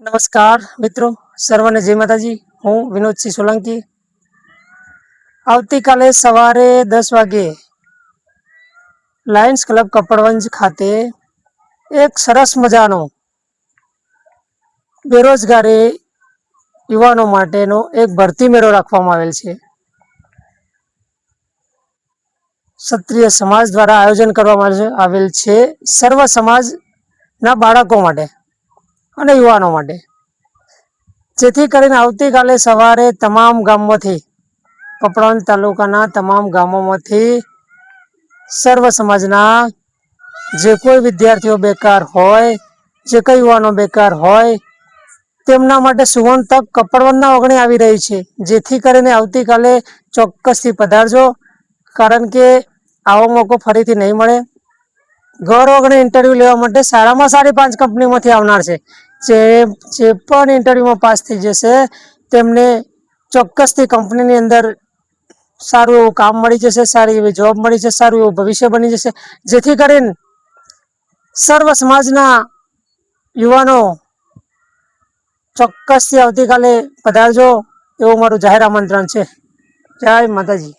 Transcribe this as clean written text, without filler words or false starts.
નમસ્કાર મિત્રો, સર્વને જય માતાજી. હું વિનોદસિંહ સોલંકી. આવતીકાલે સવારે 10 વાગે લાયન્સ ક્લબ કપડવંજ ખાતે એક સરસ મજાનો બેરોજગારી યુવાનો માટેનો એક ભરતી મેળો રાખવામાં આવેલ છે. ક્ષત્રિય સમાજ દ્વારા આયોજન કરવામાં આવેલ છે. સર્વ સમાજના બાળકો માટે અને યુવાનો માટે, જેથી કરીને આવતીકાલે સવારે તમામ ગામોમાંથી, કપડવંજ તાલુકાના તમામ ગામોમાંથી સર્વ સમાજના જે કોઈ વિદ્યાર્થીઓ બેકાર હોય, જે કઈ યુવાનો બેકાર હોય, તેમના માટે સુવર્ણ તક કપડવંજના ઓગણે આવી રહી છે. જેથી કરીને આવતીકાલે ચોક્કસથી પધારજો, કારણ કે આવો મોકો ફરીથી નહીં મળે. ઘર ઓગણે ઇન્ટરવ્યુ લેવા માટે સારામાં સારી 5 કંપનીમાંથી આવનાર છે. જે પણ ઇન્ટરવ્યુમાં પાસ થઈ જશે તેમને ચોક્કસથી કંપનીની અંદર સારું એવું કામ મળી જશે, સારી એવી જોબ મળી જશે, સારું એવું ભવિષ્ય બની જશે. જેથી કરીને સર્વ સમાજના યુવાનો ચોક્કસથી આવતીકાલે પધારજો, એવું મારું જાહેર આમંત્રણ છે. જય માતાજી.